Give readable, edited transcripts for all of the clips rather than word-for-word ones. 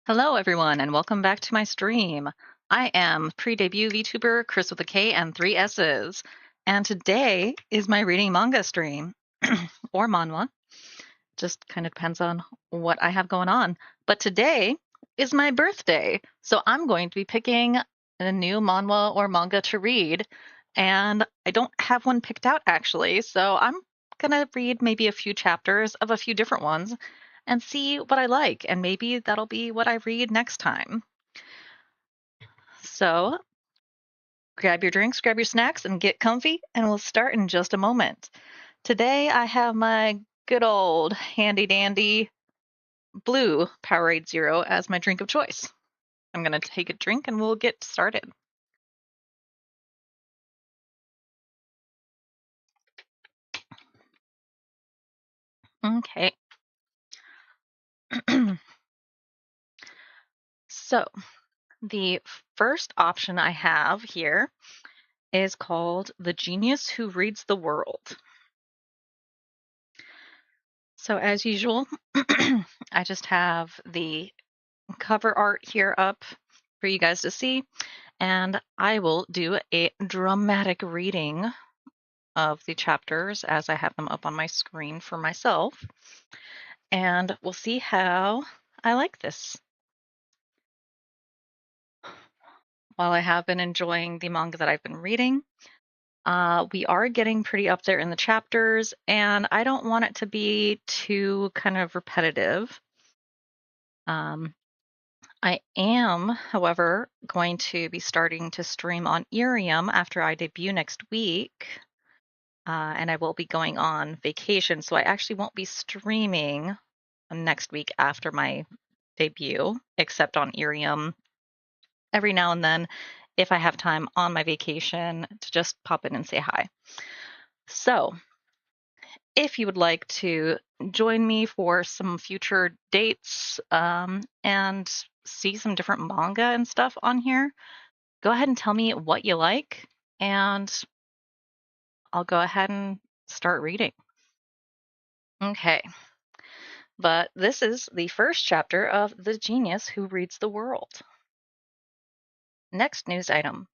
Hello, everyone, and welcome back to my stream. I am pre-debut VTuber Krisss with a K and three S's, and today is my reading manga stream, or manhwa. Just kind of depends on what I have going on. But today is my birthday, so I'm going to be picking a new manhwa or manga to read, and I don't have one picked out actually, so I'm gonna read maybe a few chapters of a few different ones and see what I like, and maybe that'll be what I read next time. So grab your drinks, grab your snacks, and get comfy, and we'll start in just a moment. Today I have my good old handy dandy blue Powerade Zero as my drink of choice. I'm going to take a drink and we'll get started. Okay. So the first option I have here is called The Genius Who Reads the World. So as usual, I just have the cover art here up for you guys to see, and I will do a dramatic reading of the chapters as I have them up on my screen for myself, and we'll see how I like this. While I have been enjoying the manga that I've been reading, we are getting pretty up there in the chapters, and I don't want it to be too kind of repetitive. I am, however, going to be starting to stream on Irium after I debut next week, and I will be going on vacation, so I actually won't be streaming next week after my debut, except on Irium every now and then if I have time on my vacation to just pop in and say hi. So, if you would like to join me for some future dates and see some different manga and stuff on here, go ahead and tell me what you like, and I'll go ahead and start reading. Okay. But this is the first chapter of The Genius Who Reads the World. Next news item.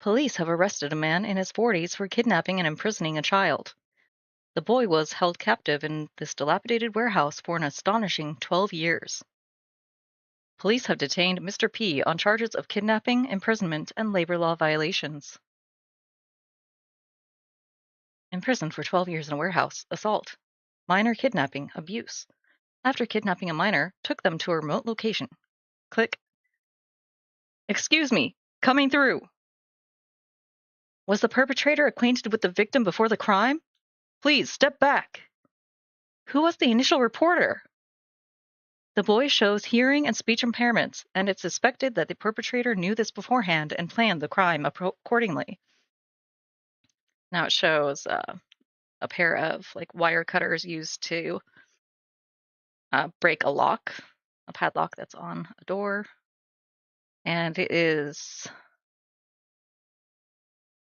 Police have arrested a man in his 40s for kidnapping and imprisoning a child. The boy was held captive in this dilapidated warehouse for an astonishing 12 years. Police have detained Mr. P on charges of kidnapping, imprisonment, and labor law violations. Imprisoned for 12 years in a warehouse, assault, minor kidnapping, abuse. After kidnapping a minor, took them to a remote location. Click. Excuse me, coming through. Was the perpetrator acquainted with the victim before the crime? Please, step back. Who was the initial reporter? The boy shows hearing and speech impairments, and it's suspected that the perpetrator knew this beforehand and planned the crime accordingly. Now it shows a pair of wire cutters used to break a padlock that's on a door, and it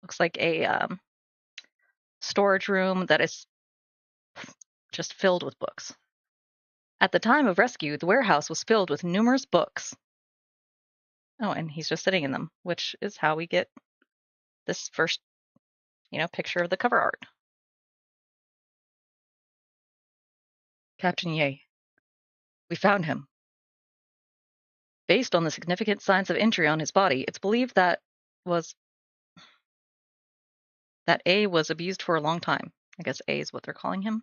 looks like a storage room that is just filled with books. At the time of rescue, the warehouse was filled with numerous books. Oh, and he's just sitting in them, which is how we get this first, picture of the cover art. Captain Ye. We found him. Based on the significant signs of injury on his body, it's believed that A was abused for a long time. I guess A is what they're calling him.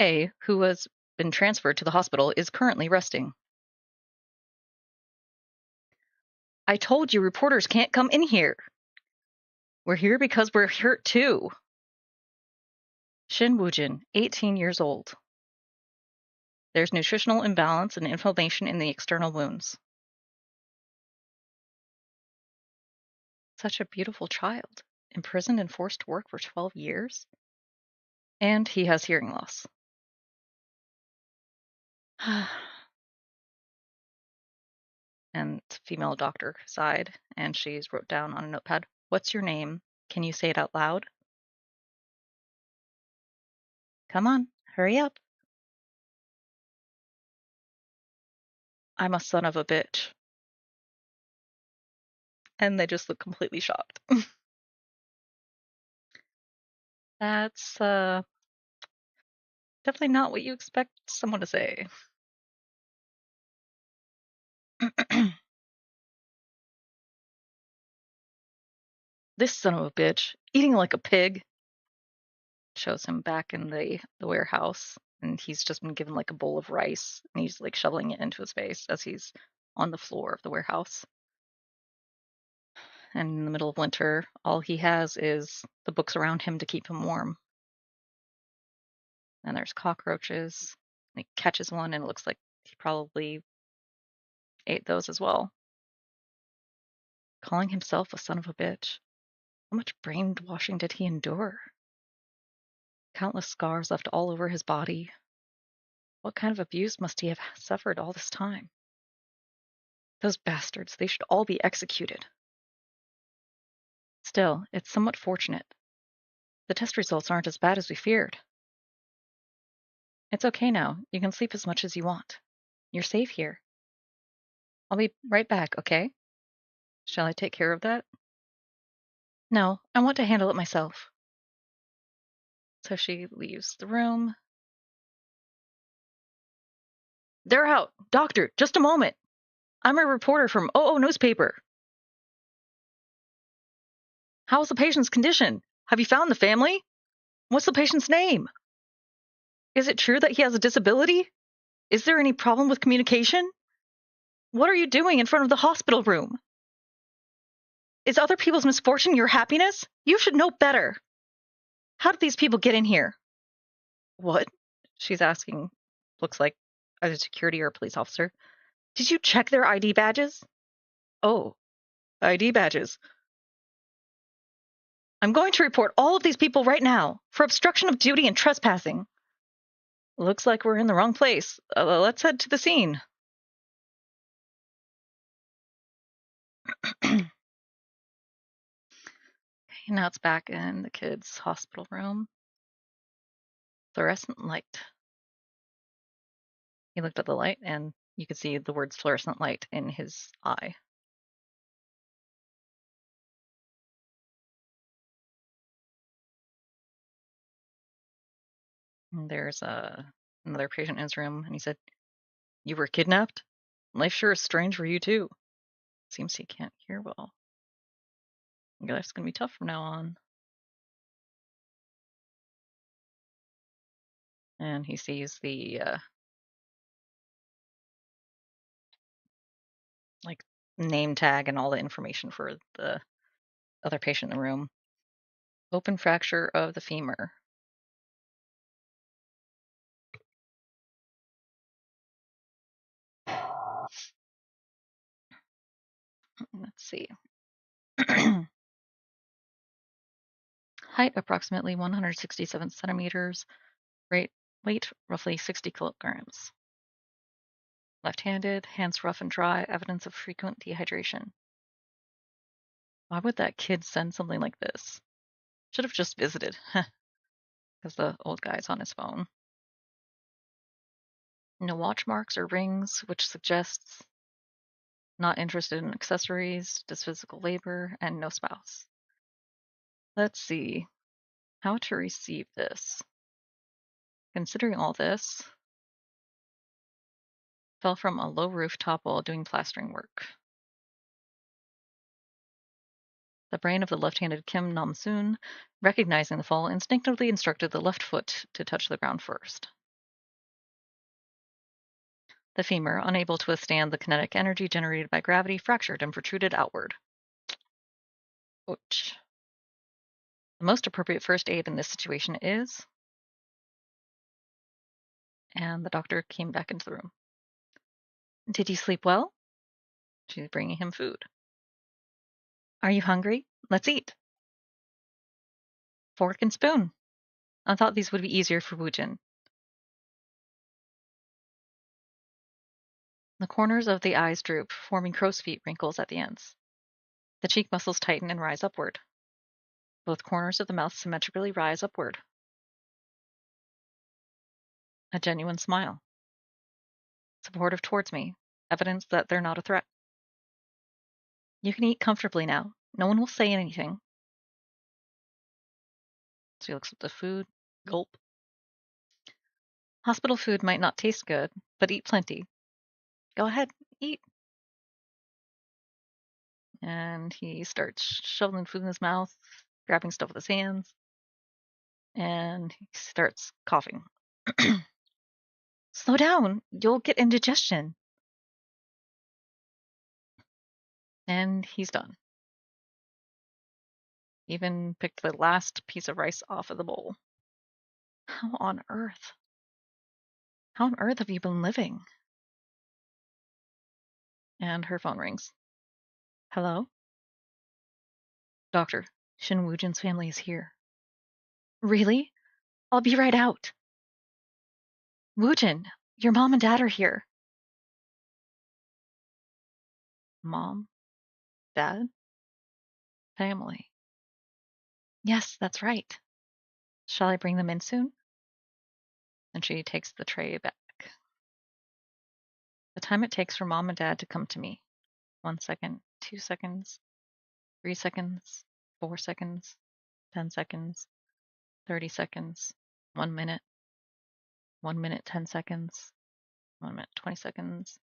A, who has been transferred to the hospital, is currently resting. I told you reporters can't come in here. We're here because we're hurt too. Shin Woojin, 18 years old. There's nutritional imbalance and inflammation in the external wounds. Such a beautiful child, imprisoned and forced to work for 12 years. And he has hearing loss. And female doctor sighed, and she's wrote down on a notepad, "What's your name? Can you say it out loud?" Come on, hurry up. I'm a son of a bitch. And they just look completely shocked. That's definitely not what you expect someone to say. This son of a bitch, eating like a pig. Shows him back in the warehouse, and he's just been given like a bowl of rice, and he's like shoveling it into his face as he's on the floor of the warehouse. And in the middle of winter, all he has is the books around him to keep him warm. And there's cockroaches. He catches one, and it looks like he probably ate those as well. Calling himself a son of a bitch. How much brainwashing did he endure? Countless scars left all over his body. What kind of abuse must he have suffered all this time? Those bastards, they should all be executed. Still, it's somewhat fortunate. The test results aren't as bad as we feared. It's okay now. You can sleep as much as you want. You're safe here. I'll be right back, okay? Shall I take care of that? No, I want to handle it myself. So she leaves the room. They're out. Doctor, just a moment. I'm a reporter from OO newspaper. How's the patient's condition? Have you found the family? What's the patient's name? Is it true that he has a disability? Is there any problem with communication? What are you doing in front of the hospital room? Is other people's misfortune your happiness? You should know better. How did these people get in here? What? She's asking, looks like either security or a police officer. Did you check their ID badges? Oh, ID badges. I'm going to report all of these people right now for obstruction of duty and trespassing. Looks like we're in the wrong place. Let's head to the scene. Now it's back in the kid's hospital room. Fluorescent light. He looked at the light, and you could see the words fluorescent light in his eye. And there's another patient in his room, and he said, "You were kidnapped? Life sure is strange for you, too." Seems he can't hear well. Life's gonna be tough from now on. And he sees the like name tag and all the information for the other patient in the room. Open fracture of the femur. Let's see. Height approximately 167 centimeters. Weight roughly 60 kilograms. Left-handed, hands rough and dry, evidence of frequent dehydration. Why would that kid send something like this? Should have just visited. Because the old guy's on his phone. No watch marks or rings, which suggests not interested in accessories, does physical labor, and no spouse. Let's see. How to receive this. Considering all this, fell from a low rooftop while doing plastering work. The brain of the left-handed Kim Nam-soon, recognizing the fall, instinctively instructed the left foot to touch the ground first. The femur, unable to withstand the kinetic energy generated by gravity, fractured and protruded outward. Ouch. The most appropriate first aid in this situation is... And the doctor came back into the room. Did you sleep well? She's bringing him food. Are you hungry? Let's eat. Fork and spoon. I thought these would be easier for Woojin. The corners of the eyes droop, forming crow's feet wrinkles at the ends. The cheek muscles tighten and rise upward. Both corners of the mouth symmetrically rise upward. A genuine smile. Supportive towards me. Evidence that they're not a threat. You can eat comfortably now. No one will say anything. So he looks at the food. Gulp. Hospital food might not taste good, but eat plenty. Go ahead, eat. And he starts shoveling food in his mouth, grabbing stuff with his hands, and he starts coughing. Slow down, you'll get indigestion. And he's done. Even picked the last piece of rice off of the bowl. How on earth? How on earth have you been living? And her phone rings. Hello? Doctor, Shin Woojin's family is here. Really? I'll be right out. Woojin, your mom and dad are here. Mom? Dad? Family. Yes, that's right. Shall I bring them in soon? And she takes the tray back. The time it takes for mom and dad to come to me. 1 second, 2 seconds, 3 seconds, 4 seconds, 10 seconds, 30 seconds, 1 minute, 1 minute, 10 seconds, 1 minute, 20 seconds,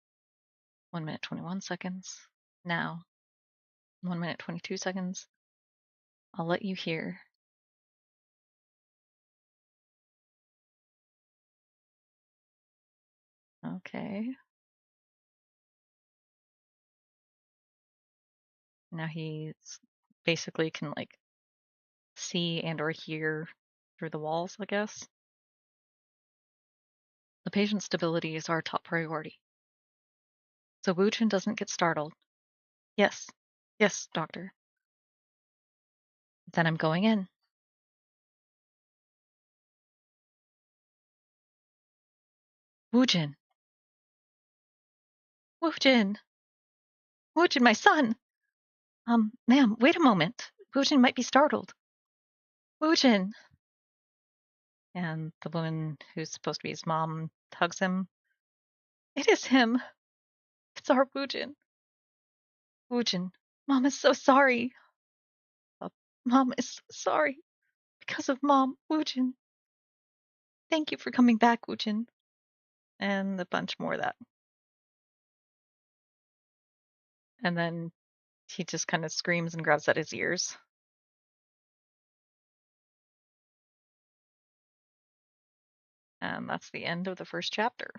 1 minute, 21 seconds. Now, 1 minute, 22 seconds. I'll let you hear. Okay. Now he's basically can like see and or hear through the walls, I guess. The patient's stability is our top priority. So Woojin doesn't get startled. Yes. Yes, doctor. Then I'm going in. Woojin. Woojin. Woojin, my son. Ma'am, wait a moment. Woojin might be startled. Woojin. And the woman who's supposed to be his mom hugs him. It is him. It's our Woojin. Woojin. Mom is so sorry. Mom is so sorry. Because of Mom, Woojin. Thank you for coming back, Woojin. And a bunch more of that. And then he just kind of screams and grabs at his ears. And that's the end of the first chapter.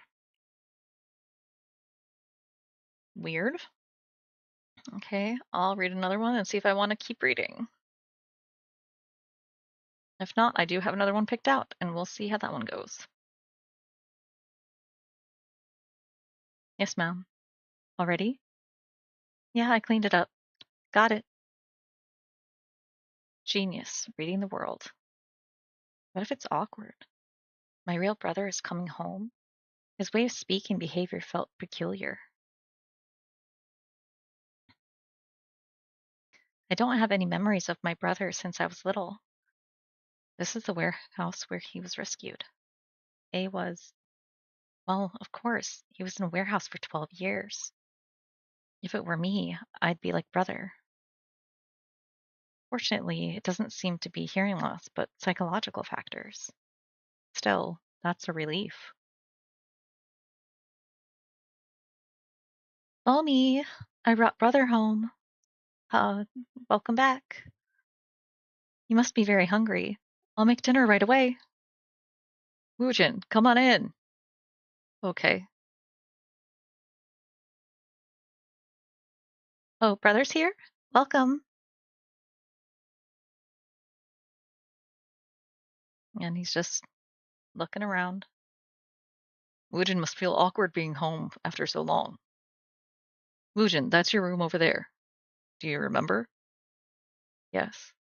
Weird. Okay, I'll read another one and see if I want to keep reading. If not, I do have another one picked out, and we'll see how that one goes. Yes, ma'am. Already? Yeah, I cleaned it up. Got it. Genius. Reading the world. What if it's awkward? My real brother is coming home. His way of speaking behavior felt peculiar. I don't have any memories of my brother since I was little. This is the warehouse where he was rescued. A was, well, of course, he was in a warehouse for 12 years. If it were me, I'd be like brother. Fortunately, it doesn't seem to be hearing loss, but psychological factors. Still, that's a relief. Mommy, I brought brother home. Uh, Welcome back. You must be very hungry. I'll make dinner right away. Woojin, come on in. Okay. Oh, brother's here? Welcome. And he's just looking around. Woojin must feel awkward being home after so long. Woojin, that's your room over there. Do you remember? Yes.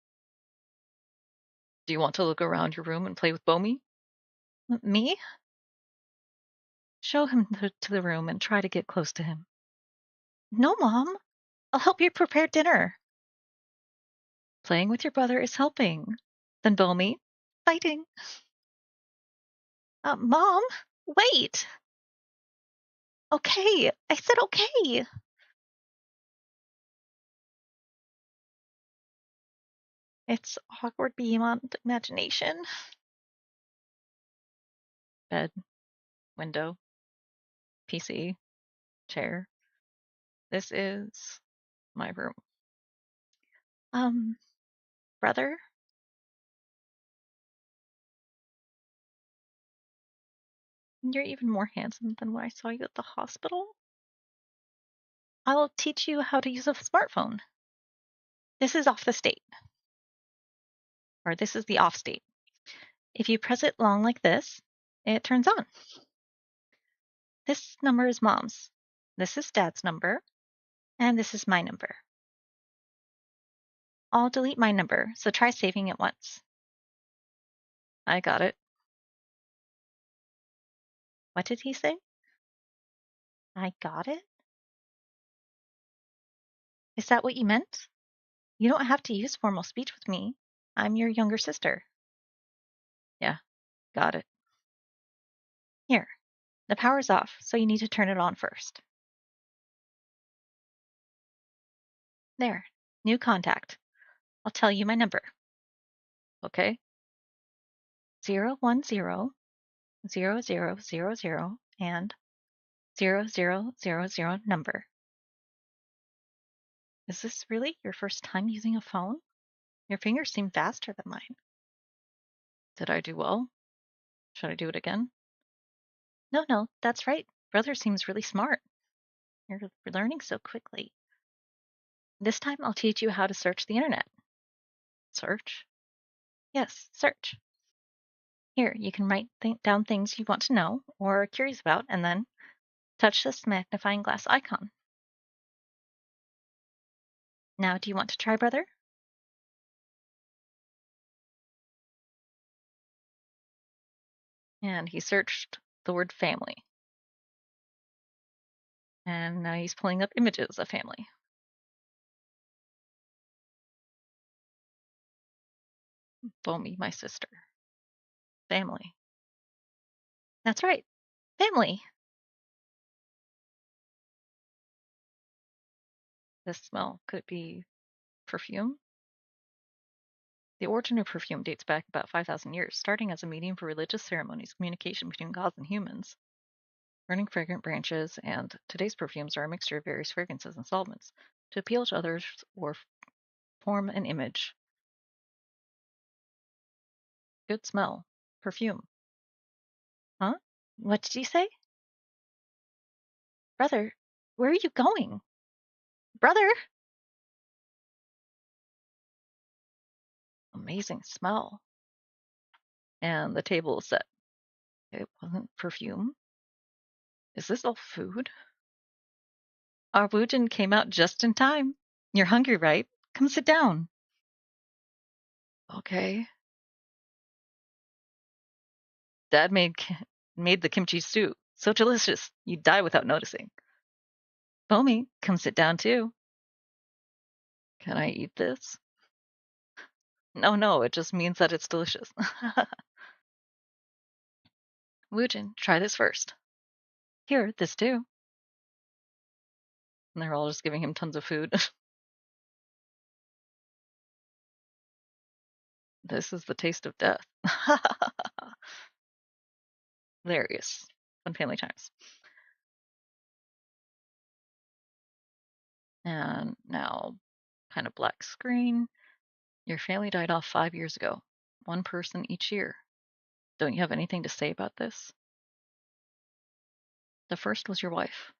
Do you want to look around your room and play with Bomi? Me? Show him to the room and try to get close to him. No, Mom. I'll help you prepare dinner. Playing with your brother is helping. Then Bomi, fighting. Mom, wait. Okay, I said okay. It's awkward beyond imagination. Bed, window, PC, chair. This is my room. Brother? You're even more handsome than when I saw you at the hospital. I'll teach you how to use a smartphone. This is off the state. Or this is the off state. If you press it long like this, it turns on. This number is Mom's. This is Dad's number. And this is my number. I'll delete my number, so try saving it once. I got it. What did he say? I got it? Is that what you meant? You don't have to use formal speech with me. I'm your younger sister. Yeah, got it. Here, the power's off, so you need to turn it on first. There, new contact. I'll tell you my number. Okay? 0100000 and 0000 number. Is this really your first time using a phone? Your fingers seem faster than mine. Did I do well? Should I do it again? No, that's right. Brother seems really smart. You're learning so quickly. This time I'll teach you how to search the internet. Search? Yes, search. Here, you can write down things you want to know or are curious about, and then touch this magnifying glass icon. Now, do you want to try, brother? And he searched the word family. And now he's pulling up images of family. Bomi, my sister. Family. That's right. Family. This smell, could it be perfume? The origin of perfume dates back about 5,000 years, starting as a medium for religious ceremonies, communication between gods and humans. Burning fragrant branches, and today's perfumes are a mixture of various fragrances and solvents to appeal to others or form an image. Good smell. Perfume. Huh? What did you say? Brother, where are you going? Brother! Amazing smell. And the table is set. It wasn't perfume. Is this all food? Our Woojin came out just in time. You're hungry, right? Come sit down. Okay. Dad made the kimchi soup. So delicious. You'd die without noticing. Bomi, come sit down too. Can I eat this? No, it just means that it's delicious. Woojin, try this first. Here, this too. And they're all just giving him tons of food. This is the taste of death. Hilarious. Fun family times. And now, kind of black screen. Your family died off 5 years ago. One person each year. Don't you have anything to say about this? The first was your wife.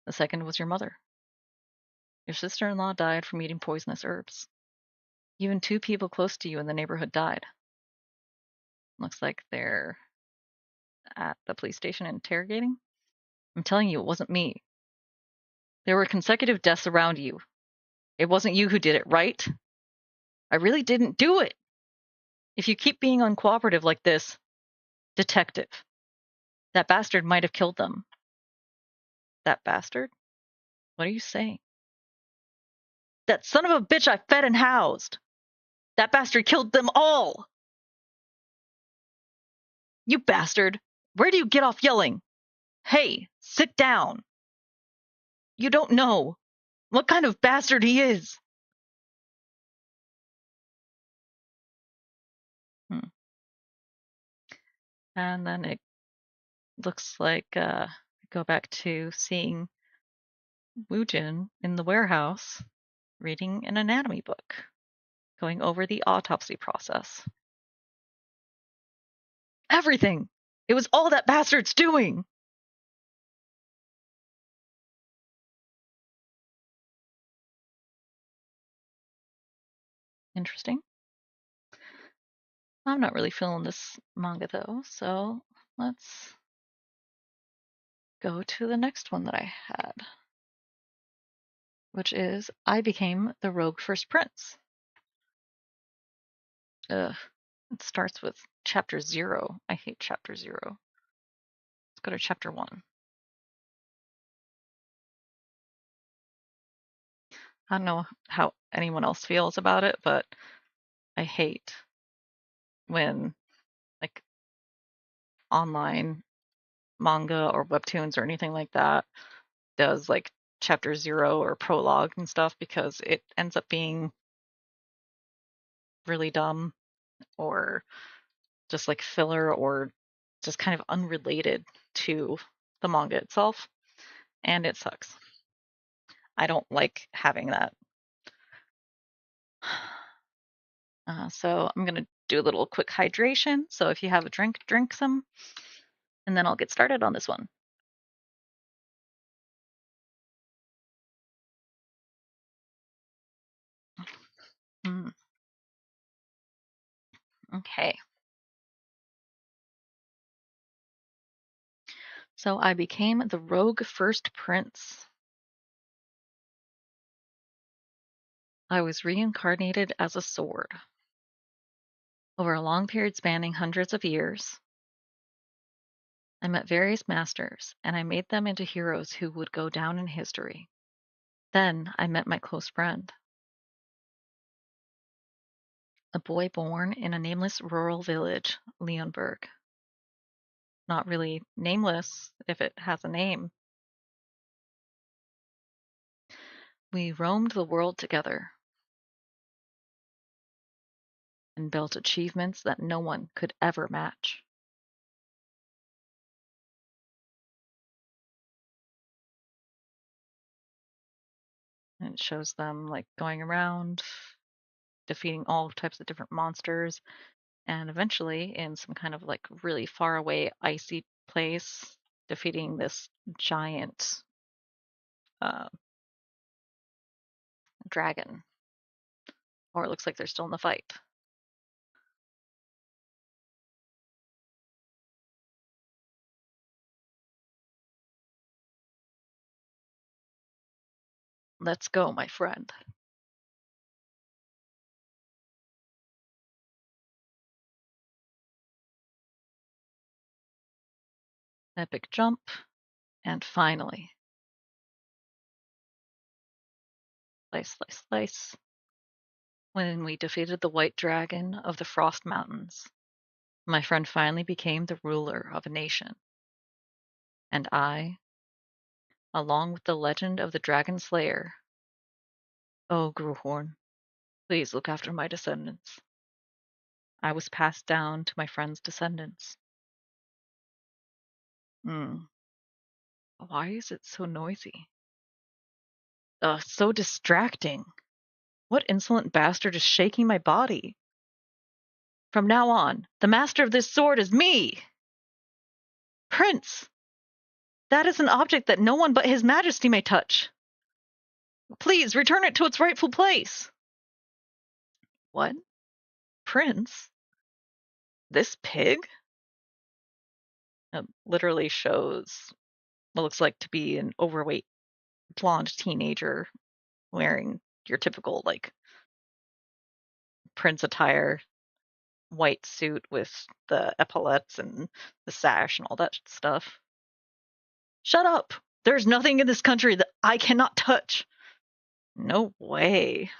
The second was your mother. Your sister-in-law died from eating poisonous herbs. Even 2 people close to you in the neighborhood died. Looks like they're at the police station interrogating. I'm telling you, it wasn't me. There were consecutive deaths around you. It wasn't you who did it, right? I really didn't do it. If you keep being uncooperative like this, detective, that bastard might have killed them. That bastard? What are you saying? That son of a bitch I fed and housed. That bastard killed them all. You bastard. Where do you get off yelling? Hey, Sit down. You don't know what kind of bastard he is. And then it looks like go back to seeing Woojin in the warehouse reading an anatomy book, going over the autopsy process. Everything! It was all that bastard's doing! Interesting. I'm not really feeling this manga though, so let's go to the next one that I had, which is I Became the Rogue First Prince. Ugh. It starts with chapter 0. I hate chapter 0. Let's go to chapter 1. I don't know how anyone else feels about it, but I hate when like online manga or webtoons or anything like that does like chapter 0 or prologue and stuff, because it ends up being really dumb or just like filler or just kind of unrelated to the manga itself, and it sucks. I don't like having that. So I'm going to do a little quick hydration. So if you have a drink, drink some, and then I'll get started on this one. Okay. So I became the rogue first prince. I was reincarnated as a sword. Over a long period spanning hundreds of years, I met various masters, and I made them into heroes who would go down in history. Then I met my close friend, a boy born in a nameless rural village, Leonberg. Not really nameless if it has a name. We roamed the world together and built achievements that no one could ever match. And it shows them like going around, defeating all types of different monsters, and eventually in some kind of like really far away icy place, defeating this giant uh, dragon. Or it looks like they're still in the fight. Let's go, my friend. Epic jump, and finally, slice, slice, slice. When we defeated the white dragon of the Frost Mountains, my friend finally became the ruler of a nation. And I, along with the legend of the Dragon Slayer, oh, Gruhorn, please look after my descendants. I was passed down to my friend's descendants. Why is it so noisy? So distracting. What insolent bastard is shaking my body? From now on, the master of this sword is me! Prince! That is an object that no one but his majesty may touch. Please return it to its rightful place. What? Prince? This pig? It literally shows what looks like to be an overweight blonde teenager wearing your typical like prince attire, white suit with the epaulets and the sash and all that stuff. Shut up! There's nothing in this country that I cannot touch. No way.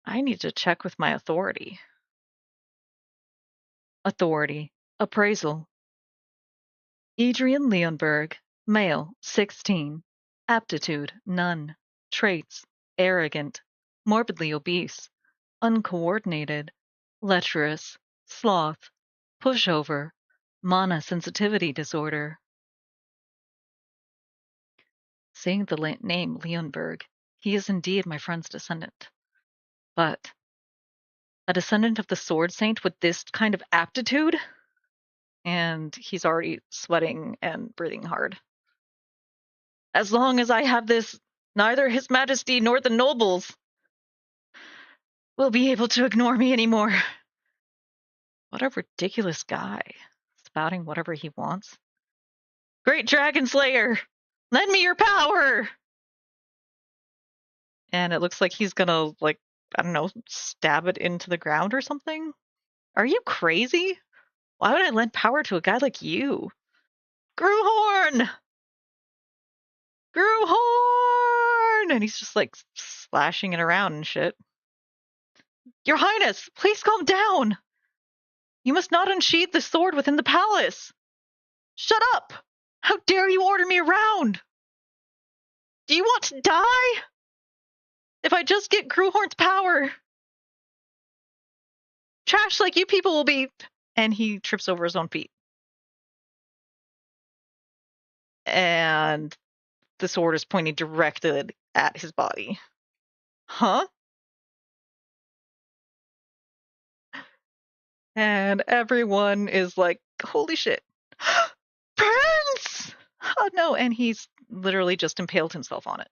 I need to check with my authority. Authority. Appraisal. Adrian Leonberg, male, 16. Aptitude, none. Traits, arrogant, morbidly obese, uncoordinated, lecherous, sloth, pushover, mana sensitivity disorder. Seeing the name Leonberg, he is indeed my friend's descendant. But a descendant of the Sword Saint with this kind of aptitude? And he's already sweating and breathing hard. As long as I have this, neither His Majesty nor the nobles will be able to ignore me anymore. What a ridiculous guy, spouting whatever he wants. Great Dragon Slayer, lend me your power! And it looks like he's gonna, like, I don't know, stab it into the ground or something? Are you crazy? Why would I lend power to a guy like you? Gruhorn! Gruhorn! And he's just like slashing it around and shit. Your Highness, please calm down! You must not unsheathe the sword within the palace! Shut up! How dare you order me around? Do you want to die? If I just get Gruhorn's power, trash like you people will be. And he trips over his own feet. And the sword is pointing directly at his body. Huh? And everyone is like, holy shit. Prince! Oh no, and he's literally just impaled himself on it.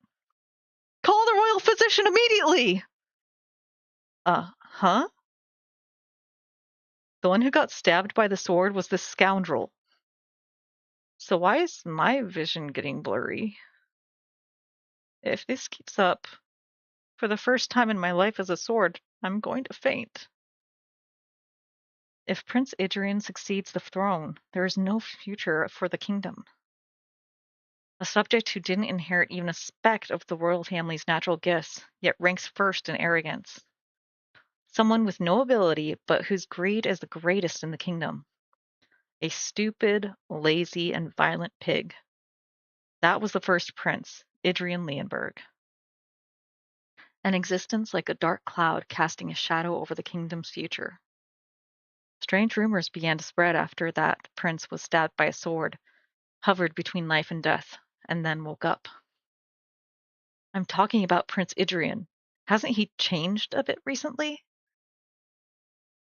Call the royal physician immediately! Huh? The one who got stabbed by the sword was this scoundrel. So why is my vision getting blurry? If this keeps up, for the first time in my life as a sword, I'm going to faint. If Prince Adrian succeeds the throne, there is no future for the kingdom. A subject who didn't inherit even a speck of the royal family's natural gifts, yet ranks first in arrogance. Someone with no ability, but whose greed is the greatest in the kingdom. A stupid, lazy, and violent pig. That was the first prince, Adrian Leonberg. An existence like a dark cloud casting a shadow over the kingdom's future. Strange rumors began to spread after that prince was stabbed by a sword, hovered between life and death, and then woke up. I'm talking about Prince Adrian. Hasn't he changed a bit recently?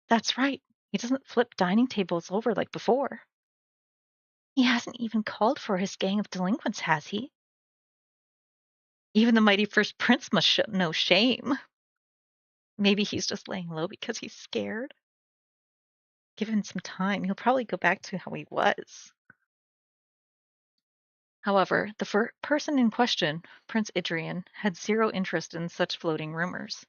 That's right. He doesn't flip dining tables over like before. He hasn't even called for his gang of delinquents, has he? Even the mighty first prince must know shame. Maybe he's just laying low because he's scared. Give him some time. He'll probably go back to how he was. However, the person in question, Prince Adrian, had zero interest in such floating rumors.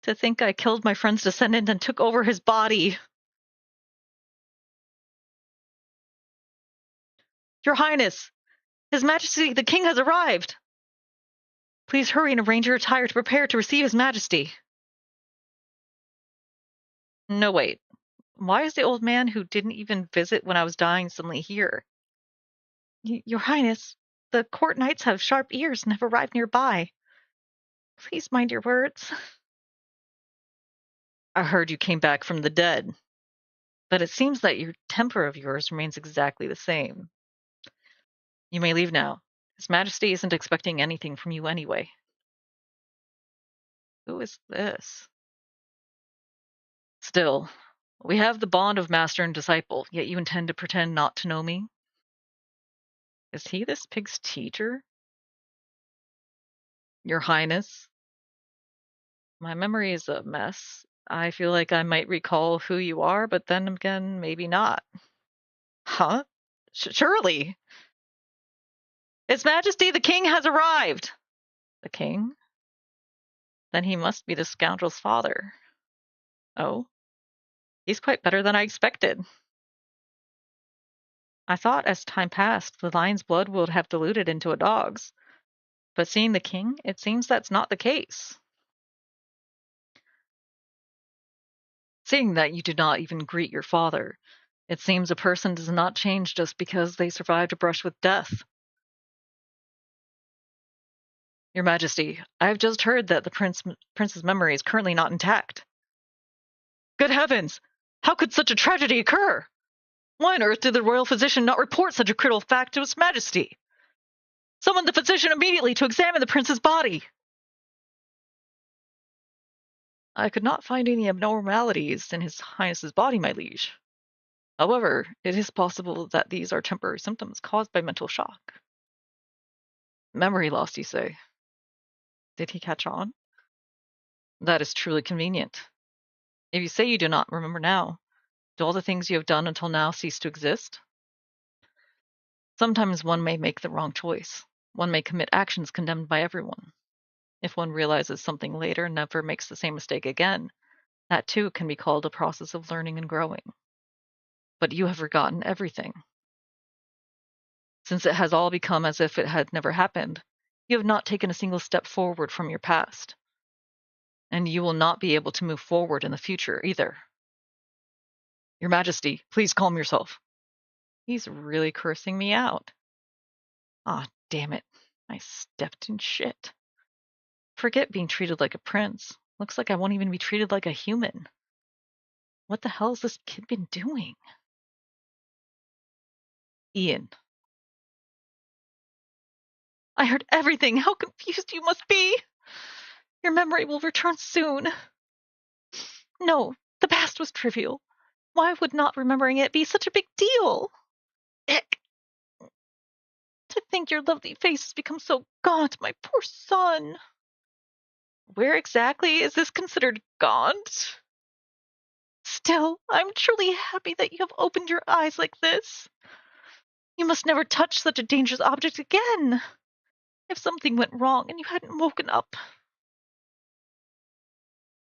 To think I killed my friend's descendant and took over his body. Your Highness, His Majesty the King has arrived. Please hurry and arrange your attire to prepare to receive His Majesty. No, wait. Why is the old man who didn't even visit when I was dying suddenly here? Your Highness, the court knights have sharp ears and have arrived nearby. Please mind your words. I heard you came back from the dead, but it seems that your temper of yours remains exactly the same. You may leave now. His Majesty isn't expecting anything from you anyway. Who is this? Still, we have the bond of master and disciple, yet you intend to pretend not to know me? Is he this pig's teacher? Your Highness? My memory is a mess. I feel like I might recall who you are, but then again, maybe not. Huh? Surely. His Majesty the King has arrived! The King? Then he must be the scoundrel's father. Oh? He's quite better than I expected. I thought as time passed, the lion's blood would have diluted into a dog's. But seeing the king, it seems that's not the case. Seeing that you did not even greet your father, It seems a person does not change just because they survived a brush with death. Your Majesty, I have just heard that the prince's memory is currently not intact. Good heavens! How could such a tragedy occur? Why on earth did the royal physician not report such a critical fact to His Majesty? Summon the physician immediately to examine the prince's body! I could not find any abnormalities in His Highness's body, my liege. However, it is possible that these are temporary symptoms caused by mental shock. Memory loss, you say? Did he catch on? That is truly convenient. If you say you do not remember now, do all the things you have done until now cease to exist? Sometimes one may make the wrong choice. One may commit actions condemned by everyone. If one realizes something later and never makes the same mistake again, that too can be called a process of learning and growing. But you have forgotten everything. Since it has all become as if it had never happened, you have not taken a single step forward from your past. And you will not be able to move forward in the future either. Your Majesty, please calm yourself. He's really cursing me out. Ah, damn it. I stepped in shit. Forget being treated like a prince. Looks like I won't even be treated like a human. What the hell has this kid been doing? Ian. I heard everything. How confused you must be. Your memory will return soon. No, the past was trivial. Why would not remembering it be such a big deal? Ick. To think your lovely face has become so gaunt, my poor son. Where exactly is this considered gaunt? Still, I'm truly happy that you have opened your eyes like this. You must never touch such a dangerous object again. If something went wrong and you hadn't woken up,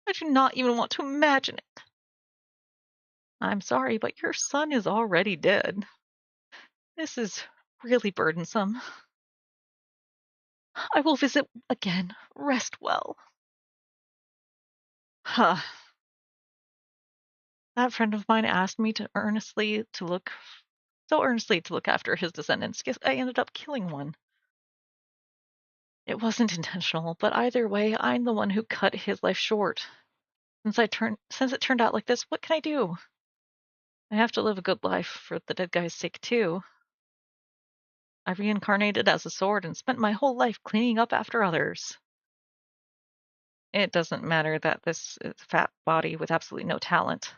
I do not even want to imagine it. I'm sorry, but your son is already dead. This is really burdensome. I will visit again. Rest well. Huh. That friend of mine asked me so earnestly to look after his descendants. Guess I ended up killing one. It wasn't intentional, but either way, I'm the one who cut his life short. Since it turned out like this, what can I do? I have to live a good life for the dead guy's sake too. I reincarnated as a sword and spent my whole life cleaning up after others. It doesn't matter that this is a fat body with absolutely no talent,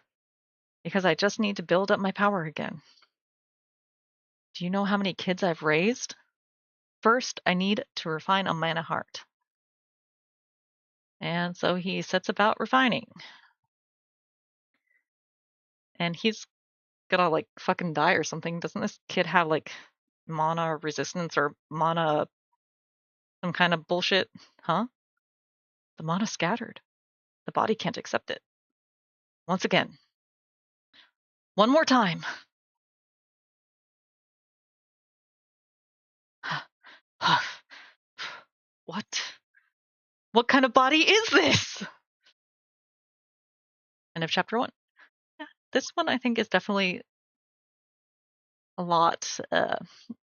because I just need to build up my power again. Do you know how many kids I've raised? First, I need to refine a mana heart. And so he sets about refining. And he's gonna like fucking die or something. Doesn't this kid have like mana resistance or mana some kind of bullshit? Huh? The mana scattered. The body can't accept it. Once again. One more time. What? What kind of body is this? End of chapter 1. Yeah, this one I think is definitely a lot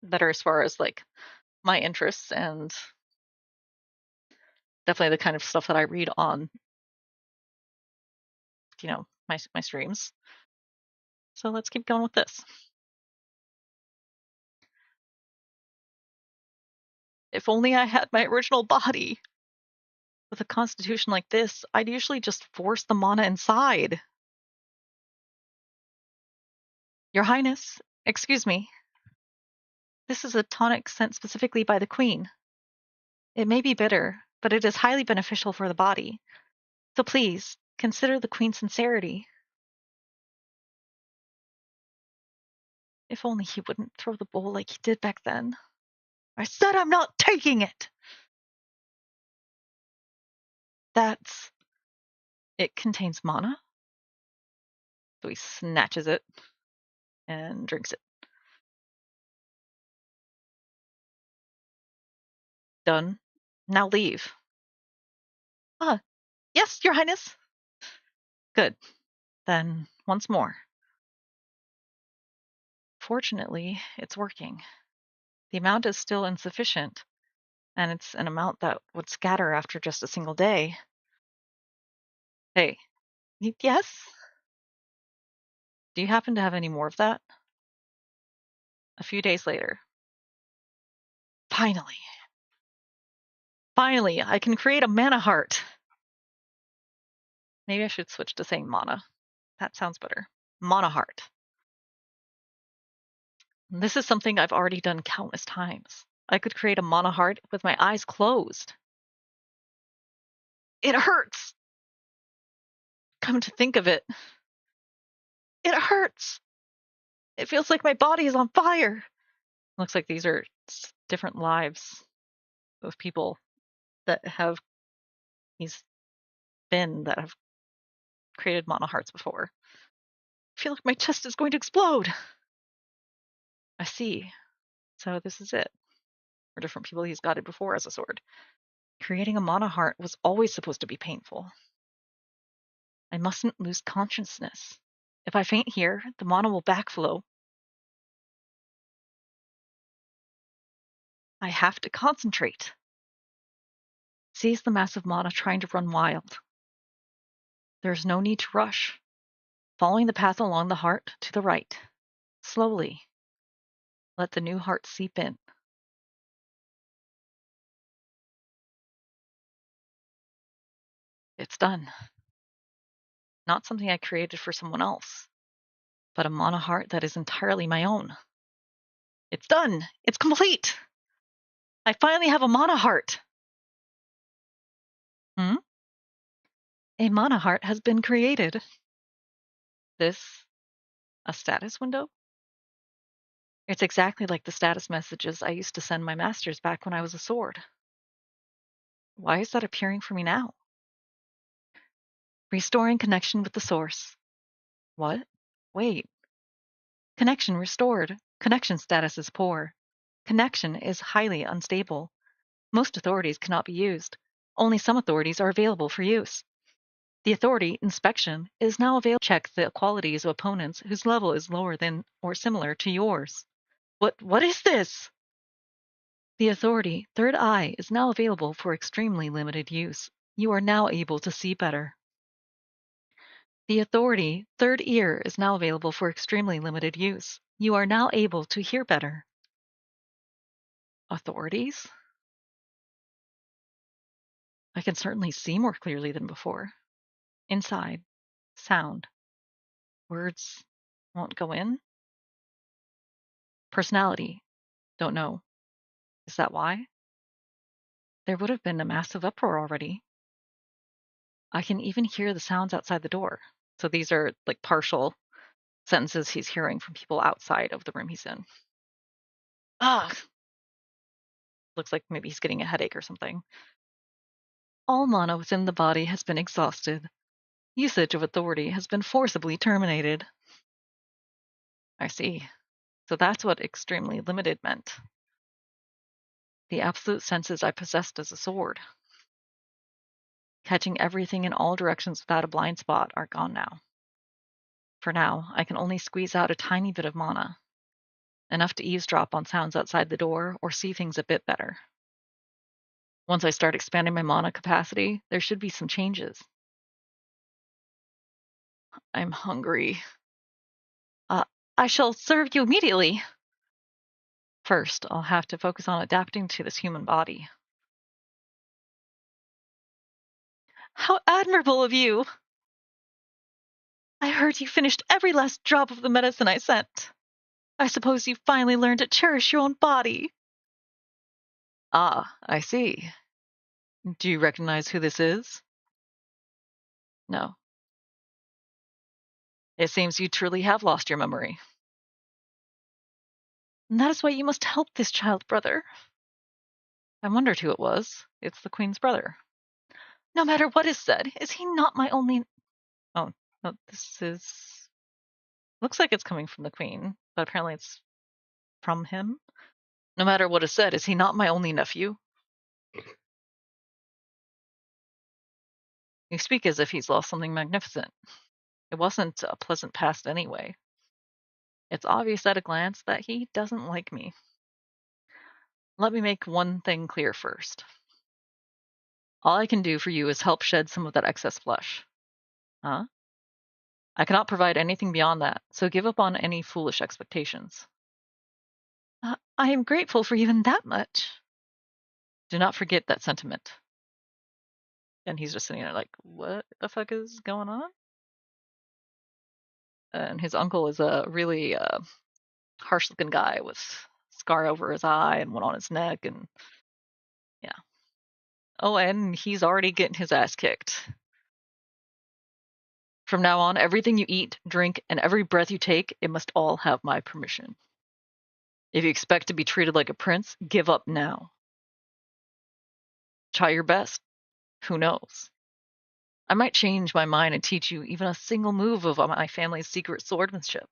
better as far as like my interests and definitely the kind of stuff that I read on, my streams. So let's keep going with this. If only I had my original body. With a constitution like this, I'd usually just force the mana inside. Your Highness, excuse me. This is a tonic sent specifically by the Queen. It may be bitter, but it is highly beneficial for the body. So please, consider the Queen's sincerity. If only he wouldn't throw the bowl like he did back then. I said I'm not taking it! It contains mana. So he snatches it and drinks it. Done. Now leave. Yes, Your Highness. Good. Then, once more. Fortunately, it's working. The amount is still insufficient, and it's an amount that would scatter after just a single day. Hey, yes? Do you happen to have any more of that? A few days later. Finally. Finally, I can create a mana heart. Maybe I should switch to saying mana. That sounds better. Mana heart. This is something I've already done countless times. I could create a mana heart with my eyes closed. It hurts! Come to think of it, it hurts! It feels like my body is on fire! Looks like these are different lives of people that have that have created mana hearts before. I feel like my chest is going to explode! I see. So this is it. For different people he's got it before as a sword. Creating a mana heart was always supposed to be painful. I mustn't lose consciousness. If I faint here, the mana will backflow. I have to concentrate. Seize the massive mana trying to run wild. There is no need to rush. Following the path along the heart to the right. Slowly. Let the new heart seep in. It's done. Not something I created for someone else, but a mana heart that is entirely my own. It's done! It's complete! I finally have a mana heart! A mana heart has been created. This, a status window? It's exactly like the status messages I used to send my masters back when I was a sword. Why is that appearing for me now? Restoring connection with the source. What? Wait. Connection restored. Connection status is poor. Connection is highly unstable. Most authorities cannot be used. Only some authorities are available for use. The authority, inspection, is now available to check the qualities of opponents whose level is lower than or similar to yours. What is this? The authority, third eye, is now available for extremely limited use. You are now able to see better. The authority, third ear, is now available for extremely limited use. You are now able to hear better. Authorities? I can certainly see more clearly than before. Inside. Sound. Words won't go in. Personality. Don't know. Is that why? There would have been a massive uproar already. I can even hear the sounds outside the door. So these are like partial sentences he's hearing from people outside of the room he's in. Ugh. Looks like maybe he's getting a headache or something. All mana within the body has been exhausted. Usage of authority has been forcibly terminated. I see. So that's what extremely limited meant. The absolute senses I possessed as a sword, catching everything in all directions without a blind spot, are gone now. For now, I can only squeeze out a tiny bit of mana, enough to eavesdrop on sounds outside the door or see things a bit better. Once I start expanding my mana capacity, there should be some changes. I'm hungry. Uh, I shall serve you immediately. First, I'll have to focus on adapting to this human body. How admirable of you! I heard you finished every last drop of the medicine I sent. I suppose you finally learned to cherish your own body. Ah, I see. Do you recognize who this is? No. It seems you truly have lost your memory. And that is why you must help this child, brother. I wondered who it was. It's the Queen's brother. No matter what is said, is he not my only... Oh, no, this is... Looks like it's coming from the Queen, but apparently it's from him. No matter what is said, is he not my only nephew? You speak as if he's lost something magnificent. It wasn't a pleasant past anyway. It's obvious at a glance that he doesn't like me. Let me make one thing clear first. All I can do for you is help shed some of that excess flesh. Huh? I cannot provide anything beyond that, so give up on any foolish expectations. I am grateful for even that much. Do not forget that sentiment. And he's just sitting there like, what the fuck is going on? And his uncle is a really harsh-looking guy with scar over his eye and one on his neck, and yeah. Oh, and he's already getting his ass kicked. From now on, everything you eat, drink, and every breath you take, it must all have my permission. If you expect to be treated like a prince, give up now. Try your best. Who knows? I might change my mind and teach you even a single move of my family's secret swordsmanship.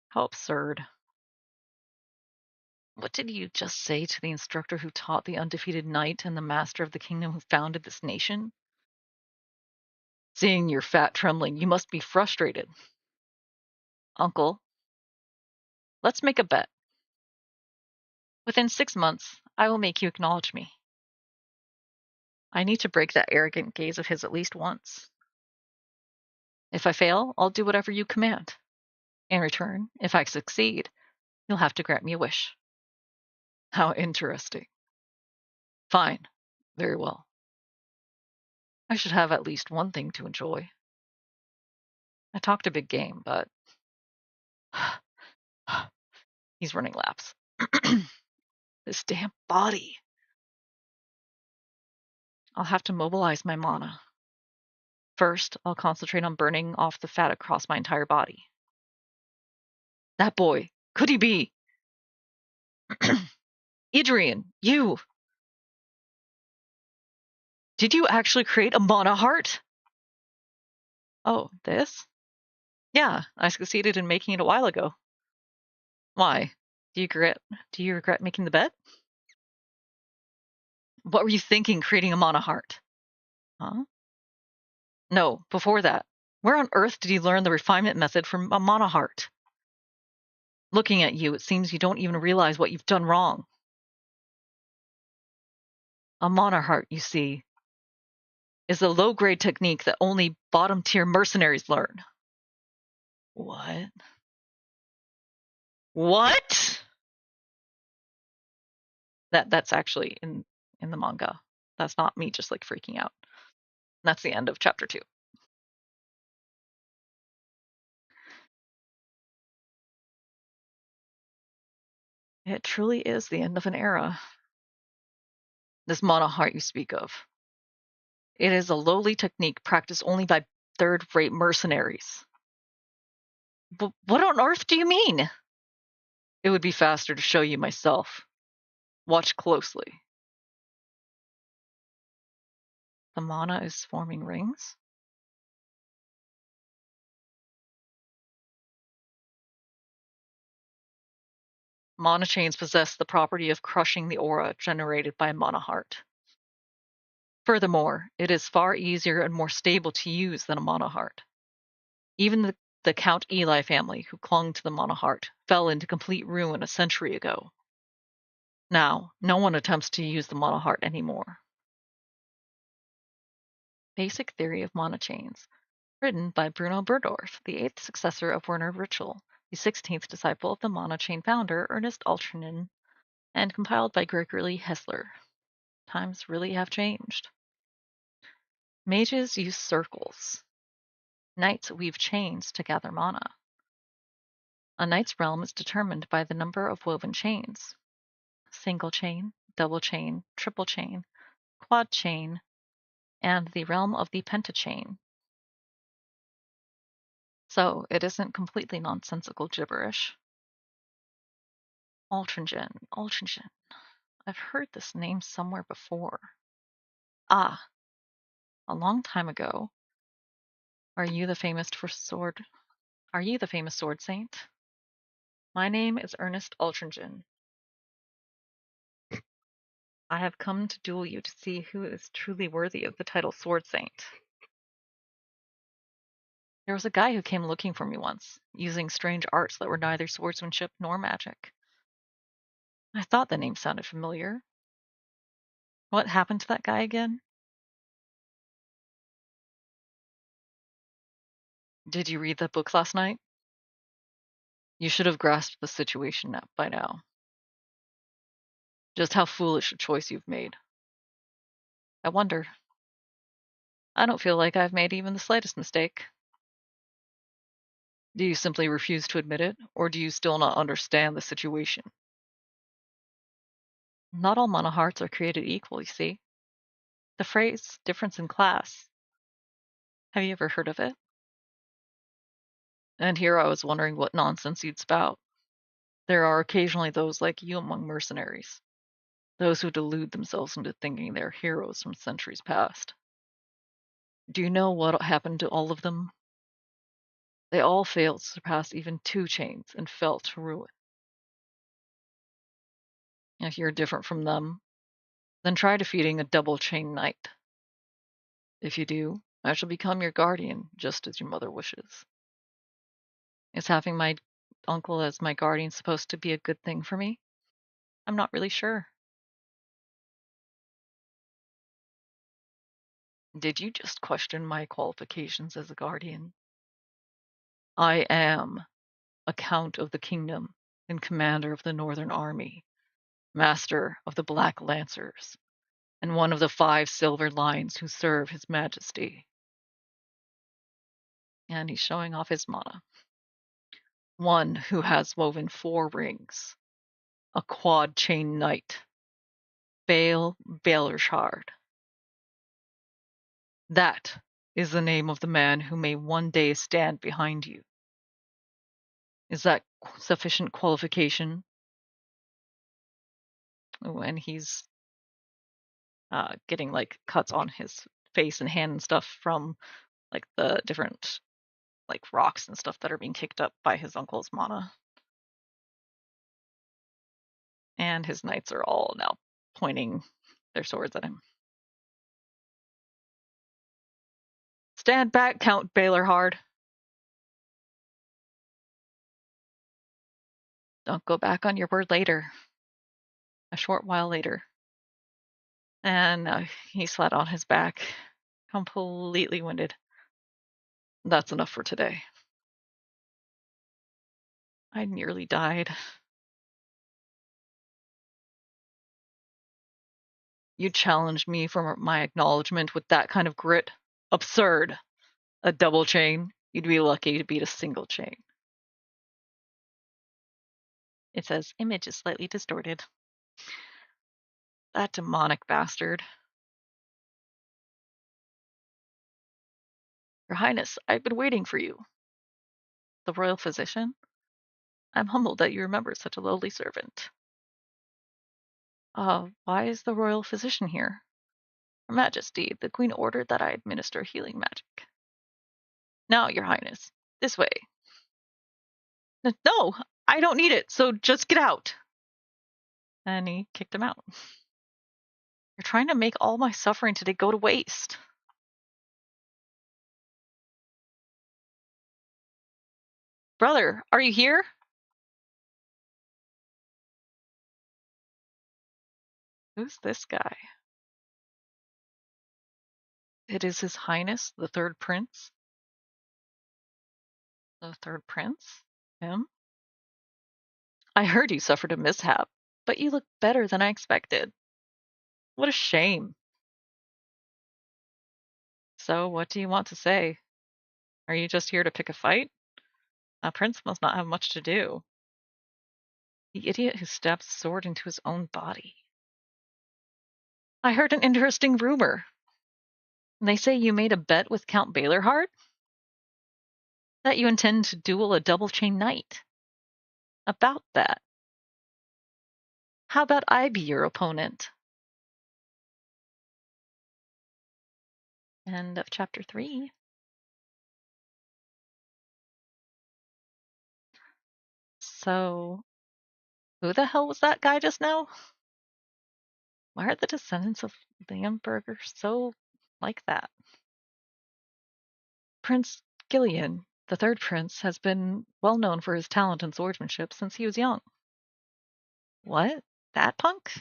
How absurd. What did you just say to the instructor who taught the undefeated knight and the master of the kingdom who founded this nation? Seeing your fat trembling, you must be frustrated. Uncle, let's make a bet. Within 6 months, I will make you acknowledge me. I need to break that arrogant gaze of his at least once. If I fail, I'll do whatever you command. In return, if I succeed, you'll have to grant me a wish. How interesting. Fine. Very well. I should have at least one thing to enjoy. I talked a big game, but he's running laps. This damn body. I'll have to mobilize my mana. First, I'll concentrate on burning off the fat across my entire body. That boy. Could he be? Adrian, you. Did you actually create a mana heart? Oh, this? Yeah, I succeeded in making it a while ago. Why? Do you regret making the bet? What were you thinking creating a mana heart? Huh? No, before that. Where on earth did you learn the refinement method from a mana heart? Looking at you, it seems you don't even realize what you've done wrong. A mana heart, you see, is a low-grade technique that only bottom-tier mercenaries learn. What? What? That's actually in the manga. That's not me just like freaking out. That's the end of chapter 2. It truly is the end of an era. This mana heart you speak of. It is a lowly technique practiced only by third-rate mercenaries. What on earth do you mean? It would be faster to show you myself. Watch closely. The mana is forming rings? Mana chains possess the property of crushing the aura generated by mana heart. Furthermore, it is far easier and more stable to use than a mana heart. Even the Count Eli family, who clung to the mana heart, fell into complete ruin a century ago. Now, no one attempts to use the mana heart anymore. Basic Theory of Mana Chains, written by Bruno Burdorf, the 8th successor of Werner Ritschl, the 16th disciple of the mana chain founder Ernest Altrinan, and compiled by Gregory Hessler. Times really have changed. Mages use circles. Knights weave chains to gather mana. A knight's realm is determined by the number of woven chains. Single chain, double chain, triple chain, quad chain, and the realm of the pentachain. So it isn't completely nonsensical gibberish. Altringen. I've heard this name somewhere before. Ah, a long time ago. Are you the famous sword saint? My name is Ernest Altringen. I have come to duel you to see who is truly worthy of the title Sword Saint. There was a guy who came looking for me once, using strange arts that were neither swordsmanship nor magic. I thought the name sounded familiar. What happened to that guy again? Did you read the book last night? You should have grasped the situation by now. Just how foolish a choice you've made. I wonder. I don't feel like I've made even the slightest mistake. Do you simply refuse to admit it, or do you still not understand the situation? Not all monohearts are created equal, you see. The phrase difference in class. Have you ever heard of it? And here I was wondering what nonsense you'd spout. There are occasionally those like you among mercenaries. Those who delude themselves into thinking they're heroes from centuries past. Do you know what happened to all of them? They all failed to surpass even 2 chains and fell to ruin. If you're different from them, then try defeating a double chain knight. If you do, I shall become your guardian, just as your mother wishes. Is having my uncle as my guardian supposed to be a good thing for me? I'm not really sure. Did you just question my qualifications as a guardian? I am a count of the kingdom and commander of the Northern Army, master of the Black Lancers, and one of the 5 silver lions who serve his majesty. And he's showing off his mana. One who has woven 4 rings, a quad chain knight, Balershard. That is the name of the man who may one day stand behind you. Is that sufficient qualification? Oh, and he's getting like cuts on his face and hand and stuff from like the different like rocks and stuff that are being kicked up by his uncle's mana. And his knights are all now pointing their swords at him. Stand back, Count Balerhard. Don't go back on your word later. A short while later. And he's flat on his back, completely winded. That's enough for today. I nearly died. You challenged me for my acknowledgement with that kind of grit? Absurd. A double chain? You'd be lucky to beat a single chain. It says image is slightly distorted. That demonic bastard. Your Highness, I've been waiting for you. The royal physician? I'm humbled that you remember such a lowly servant. Why is the royal physician here? Her Majesty, the Queen ordered that I administer healing magic. Now, Your Highness, this way. No, I don't need it, so just get out. And he kicked him out. You're trying to make all my suffering today go to waste. Brother, are you here? Who's this guy? It is His Highness, the Third Prince. The Third Prince? Him? I heard you suffered a mishap, but you look better than I expected. What a shame. So, what do you want to say? Are you just here to pick a fight? A prince must not have much to do. The idiot who stabs a sword into his own body. I heard an interesting rumor. They say you made a bet with Count Balerhard? That you intend to duel a double chain knight. About that. How about I be your opponent? End of chapter 3. So, who the hell was that guy just now? Why are the descendants of Lamberger so like that? Prince Gillian, the third prince, has been well known for his talent in swordsmanship since he was young. What? That punk?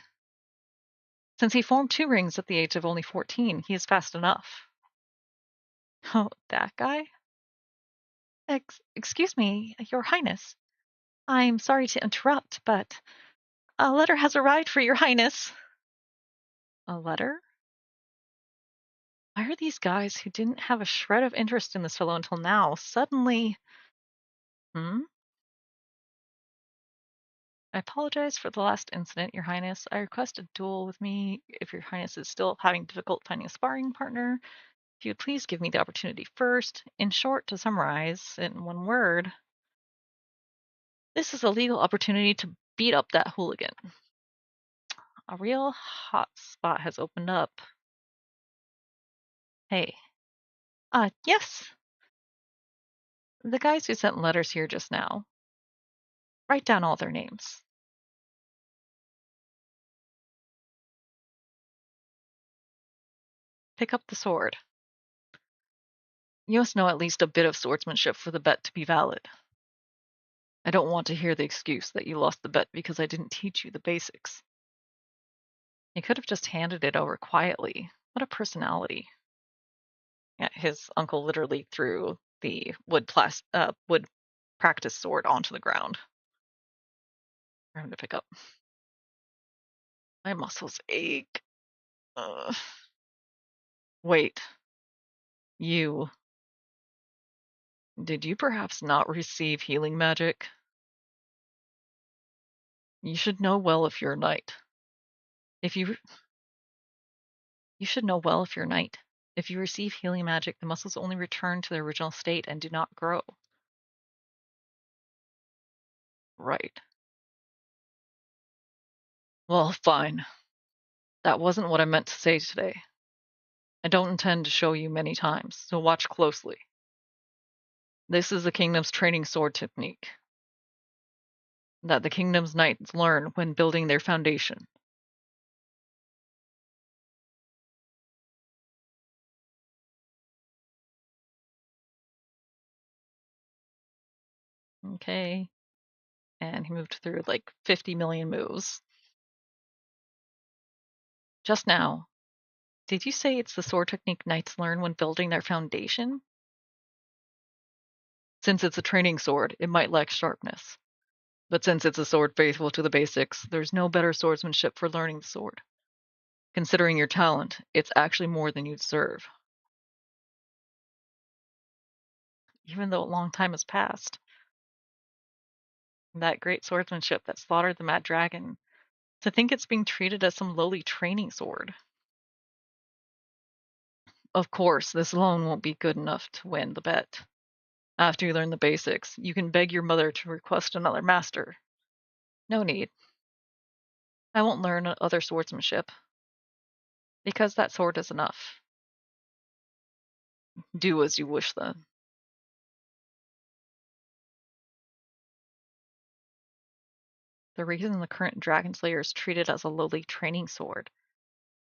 Since he formed two rings at the age of only 14, he is fast enough. Oh, that guy? Excuse me, Your Highness. I'm sorry to interrupt, but a letter has arrived for Your Highness. A letter? Why are these guys who didn't have a shred of interest in this fellow until now suddenly... Hmm? I apologize for the last incident, Your Highness. I request a duel with me if Your Highness is still having difficult finding a sparring partner. If you would please give me the opportunity first. In short, to summarize in one word, this is a legal opportunity to beat up that hooligan. A real hot spot has opened up. Hey. Yes. The guys who sent letters here just now. Write down all their names. Pick up the sword. You must know at least a bit of swordsmanship for the bet to be valid. I don't want to hear the excuse that you lost the bet because I didn't teach you the basics. You could have just handed it over quietly. What a personality. Yeah, his uncle literally threw the wood practice sword onto the ground for him to pick up. My muscles ache. Wait. You. Did you perhaps not receive healing magic? You should know well if you're a knight. You should know well if you're a knight. If you receive healing magic, the muscles only return to their original state and do not grow. Right. Well, fine. That wasn't what I meant to say today. I don't intend to show you many times, so watch closely. This is the kingdom's training sword technique that the kingdom's knights learn when building their foundation. Okay. And he moved through like 50 million moves. Just now, did you say it's the sword technique knights learn when building their foundation? Since it's a training sword, it might lack sharpness. But since it's a sword faithful to the basics, there's no better swordsmanship for learning the sword. Considering your talent, it's actually more than you deserve. Even though a long time has passed. That great swordsmanship that slaughtered the mad dragon, to think it's being treated as some lowly training sword. Of course, this alone won't be good enough to win the bet. After you learn the basics, you can beg your mother to request another master. No need. I won't learn other swordsmanship. Because that sword is enough. Do as you wish then. The reason the current Dragon Slayer is treated as a lowly training sword.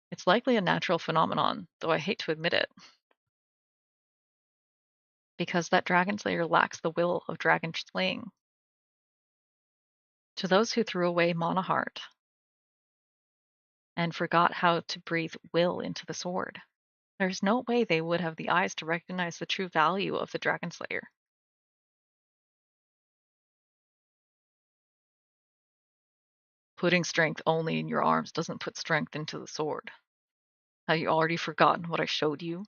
It's likely a natural phenomenon, though I hate to admit it. Because that Dragon Slayer lacks the will of dragon slaying. To those who threw away Mana Heart and forgot how to breathe will into the sword, there's no way they would have the eyes to recognize the true value of the Dragon Slayer. Putting strength only in your arms doesn't put strength into the sword. Have you already forgotten what I showed you?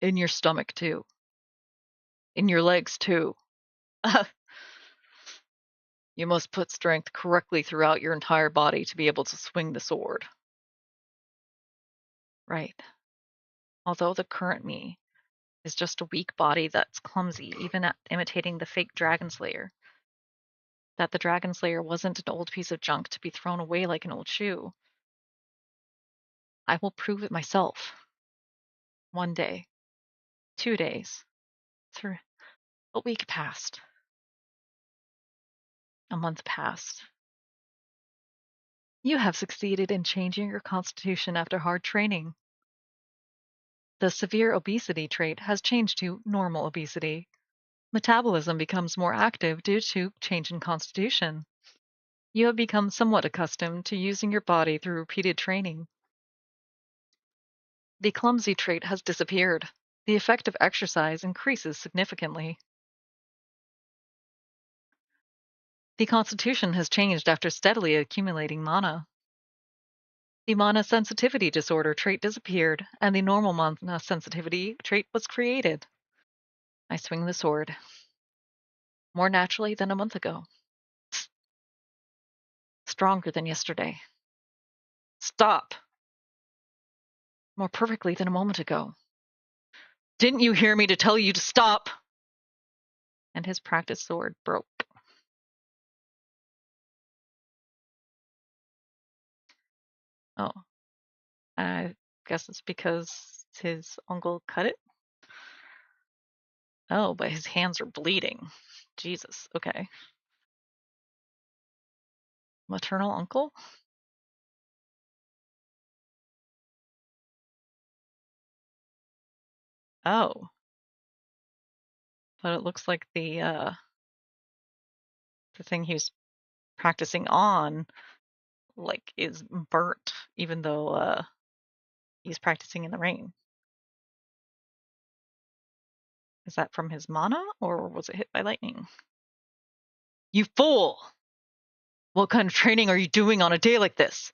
In your stomach, too. In your legs, too. You must put strength correctly throughout your entire body to be able to swing the sword. Right. Although the current me is just a weak body that's clumsy, even at imitating the fake Dragon Slayer. That the Dragon Slayer wasn't an old piece of junk to be thrown away like an old shoe. I will prove it myself. One day. 2 days. 3. A week passed. A month passed. You have succeeded in changing your constitution after hard training. The severe obesity trait has changed to normal obesity. Metabolism becomes more active due to change in constitution. You have become somewhat accustomed to using your body through repeated training. The clumsy trait has disappeared. The effect of exercise increases significantly. The constitution has changed after steadily accumulating mana. The mana sensitivity disorder trait disappeared, and the normal mana sensitivity trait was created. I swing the sword. More naturally than a month ago. Stronger than yesterday. Stop! More perfectly than a moment ago. Didn't you hear me to tell you to stop? And his practice sword broke. Oh. I guess it's because his uncle cut it? Oh, but his hands are bleeding. Jesus, okay. Maternal uncle? Oh. But it looks like the thing he was practicing on, like, is burnt, even though he's practicing in the rain. Is that from his mana, or was it hit by lightning? You fool! What kind of training are you doing on a day like this?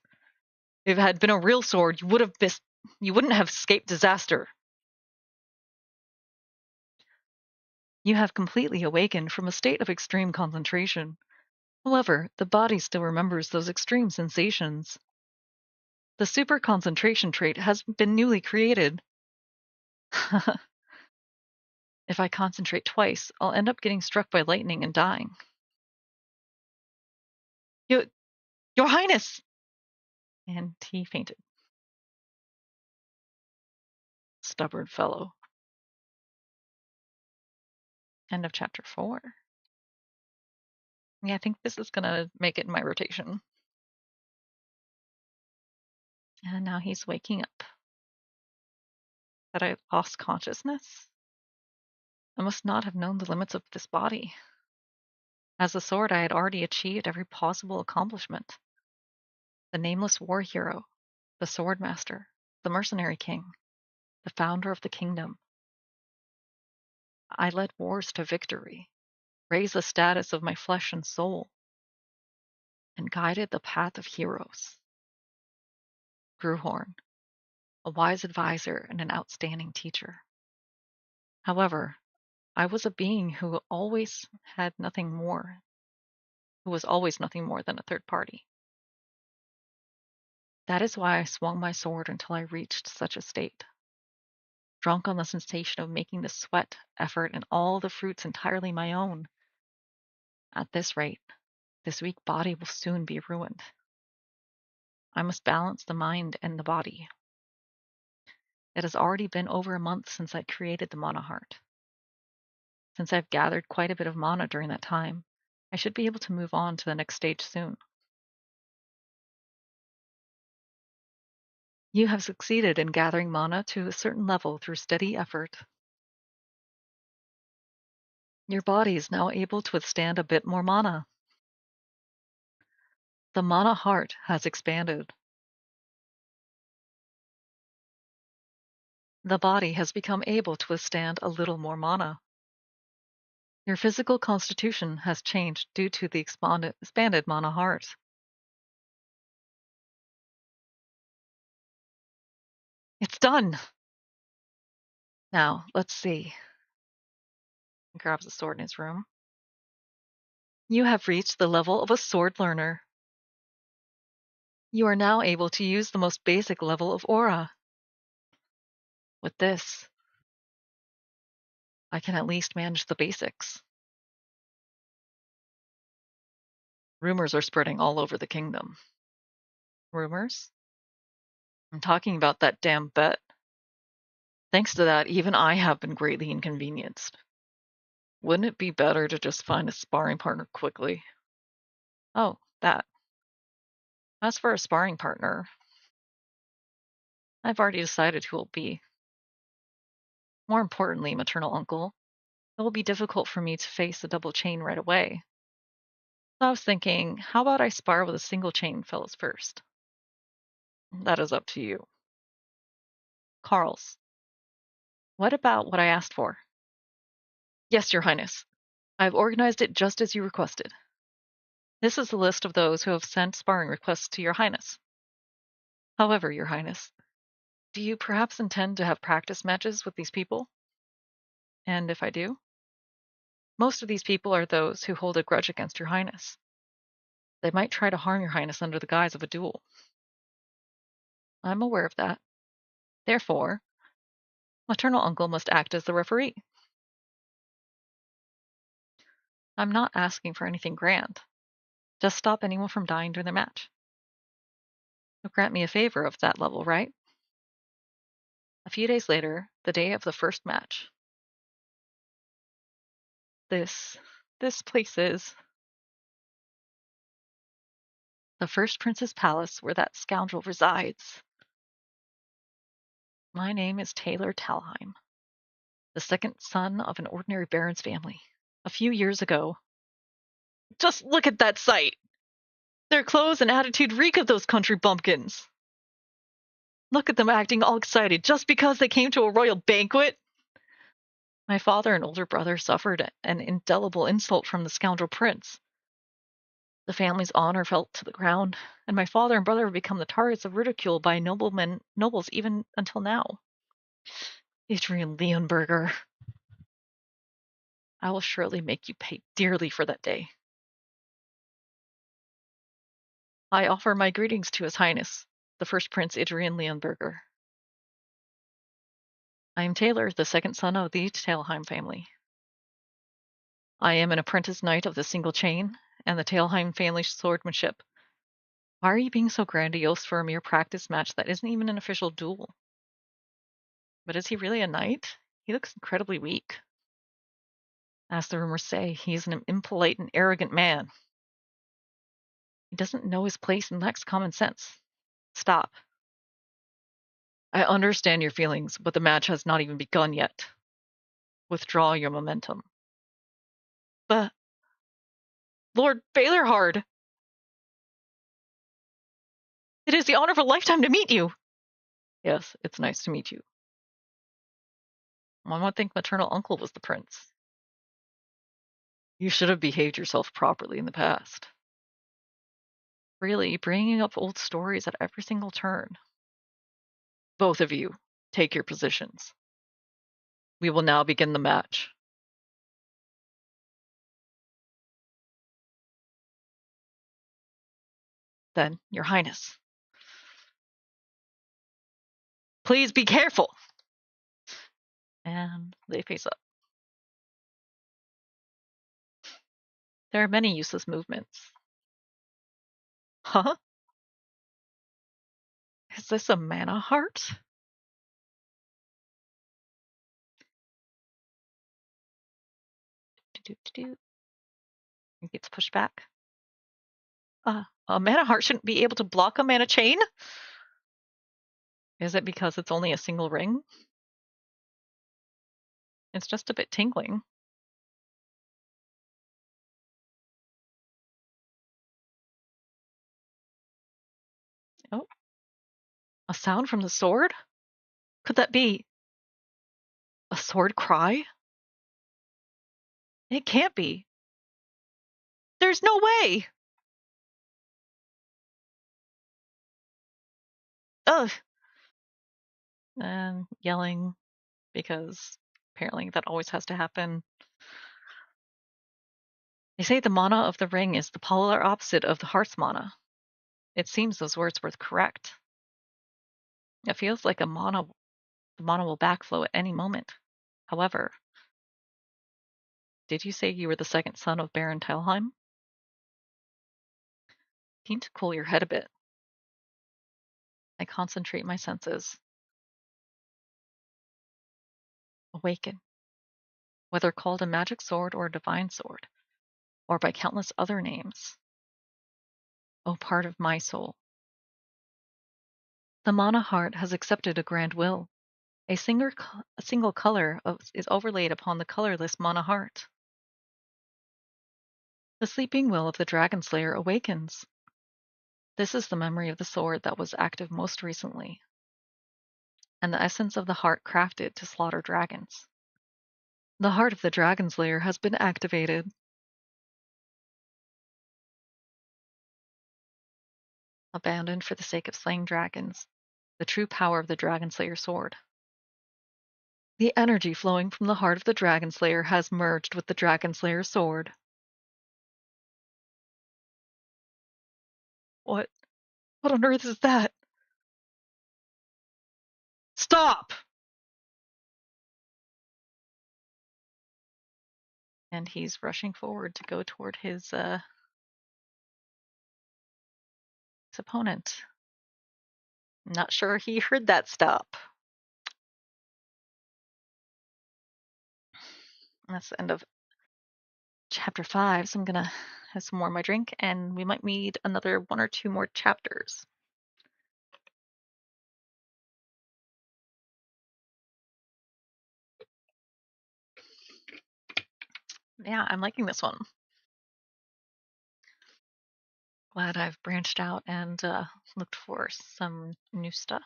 If it had been a real sword, you wouldn't have escaped disaster. You have completely awakened from a state of extreme concentration. However, the body still remembers those extreme sensations. The super concentration trait has been newly created. If I concentrate twice, I'll end up getting struck by lightning and dying. Your Highness! And he fainted. Stubborn fellow. End of chapter 4. Yeah, I think this is gonna make it in my rotation. And now he's waking up. That I lost consciousness? I must not have known the limits of this body. As a sword, I had already achieved every possible accomplishment. The nameless war hero, the sword master, the mercenary king, the founder of the kingdom. I led wars to victory, raised the status of my flesh and soul, and guided the path of heroes. Gruhorn, a wise advisor and an outstanding teacher. However, I was a being who was always nothing more than a third party. That is why I swung my sword until I reached such a state. Drunk on the sensation of making the sweat, effort, and all the fruits entirely my own. At this rate, this weak body will soon be ruined. I must balance the mind and the body. It has already been over a month since I created the mana heart. Since I've gathered quite a bit of mana during that time, I should be able to move on to the next stage soon. You have succeeded in gathering mana to a certain level through steady effort. Your body is now able to withstand a bit more mana. The mana heart has expanded. The body has become able to withstand a little more mana. Your physical constitution has changed due to the expanded mana heart. It's done! Now, let's see. He grabs a sword in his room. You have reached the level of a sword learner. You are now able to use the most basic level of aura. With this, I can at least manage the basics. Rumors are spreading all over the kingdom. Rumors? I'm talking about that damn bet. Thanks to that, even I have been greatly inconvenienced. Wouldn't it be better to just find a sparring partner quickly? Oh, that. As for a sparring partner, I've already decided who it'll be. More importantly, maternal uncle, it will be difficult for me to face the double chain right away. So I was thinking, how about I spar with a single chain fellows first? That is up to you. Carls, what about what I asked for? Yes, Your Highness. I've organized it just as you requested. This is the list of those who have sent sparring requests to Your Highness. However, Your Highness, do you perhaps intend to have practice matches with these people? And if I do? Most of these people are those who hold a grudge against Your Highness. They might try to harm Your Highness under the guise of a duel. I'm aware of that. Therefore, maternal uncle must act as the referee. I'm not asking for anything grand. Just stop anyone from dying during the match. You'll grant me a favor of that level, right? A few days later, the day of the first match. This place is the first prince's palace where that scoundrel resides. My name is Taylor Talheim, the second son of an ordinary baron's family. A few years ago. Just look at that sight! Their clothes and attitude reek of those country bumpkins. Look at them acting all excited just because they came to a royal banquet. My father and older brother suffered an indelible insult from the scoundrel prince. The family's honor fell to the ground, and my father and brother have become the targets of ridicule by nobles even until now. Adrian Leonberger. I will surely make you pay dearly for that day. I offer my greetings to His Highness, the first Prince Adrian Leonberger. I am Taylor, the second son of the Talheim family. I am an apprentice knight of the single chain and the Talheim family swordsmanship. Why are you being so grandiose for a mere practice match that isn't even an official duel? But is he really a knight? He looks incredibly weak. As the rumors say, he's an impolite and arrogant man. He doesn't know his place and lacks common sense. Stop. I understand your feelings, but the match has not even begun yet. Withdraw your momentum. But, Lord Baylorhard, it is the honor of a lifetime to meet you. Yes, it's nice to meet you. One would think maternal uncle was the prince. You should have behaved yourself properly in the past. Really, bringing up old stories at every single turn. Both of you, take your positions. We will now begin the match. Then, Your Highness. Please be careful! And they face up. There are many useless movements. Huh? Is this a mana heart? It gets pushed back. A mana heart shouldn't be able to block a mana chain? Is it because it's only a single ring? It's just a bit tingling. Oh. A sound from the sword? Could that be a sword cry? It can't be. There's no way! Ugh! And yelling, because apparently that always has to happen. They say the mana of the ring is the polar opposite of the heart's mana. It seems those words were correct. It feels like the mana will backflow at any moment. However, did you say you were the second son of Baron Telheim? Need to cool your head a bit. I concentrate my senses. Awaken. Whether called a magic sword or a divine sword, or by countless other names. O part of my soul. The mana heart has accepted a grand will. A single color is overlaid upon the colorless mana heart. The sleeping will of the Dragon Slayer awakens. This is the memory of the sword that was active most recently, and the essence of the heart crafted to slaughter dragons. The heart of the Dragon Slayer has been activated. Abandoned for the sake of slaying dragons. The true power of the Dragon Slayer sword. The energy flowing from the heart of the Dragon Slayer has merged with the Dragon Slayer sword. What? What on earth is that? Stop! And he's rushing forward to go toward his opponent. Not sure he heard that stop. That's the end of chapter 5, so I'm gonna have some more of my drink, and we might need another 1 or 2 more chapters. Yeah, I'm liking this one. Glad I've branched out and looked for some new stuff.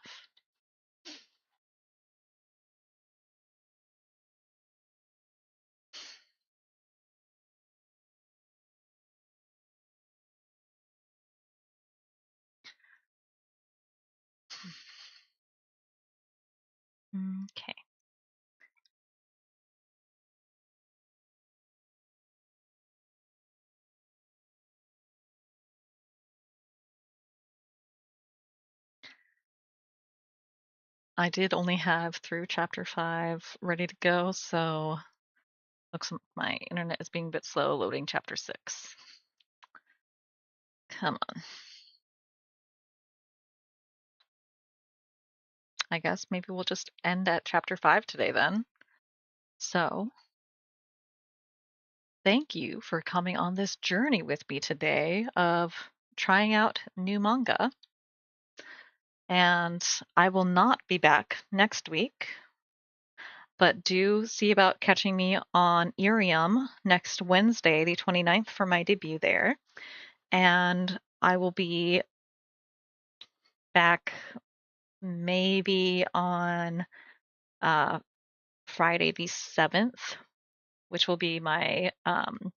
Okay. I did only have through chapter 5 ready to go, so looks like my internet is being a bit slow loading chapter 6. Come on. I guess maybe we'll just end at chapter 5 today then. So, thank you for coming on this journey with me today of trying out new manga. And I will not be back next week, but do see about catching me on Irium next Wednesday, the 29th, for my debut there. And I will be back maybe on Friday the 7th, which will be my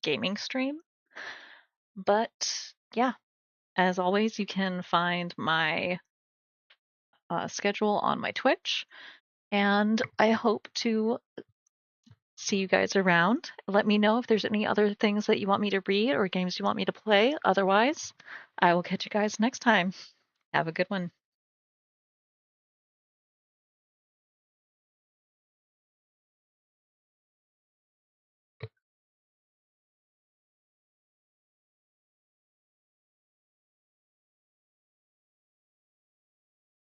gaming stream. But yeah, as always, you can find my schedule on my Twitch, and I hope to see you guys around. Let me know if there's any other things that you want me to read or games you want me to play. Otherwise, I will catch you guys next time. Have a good one.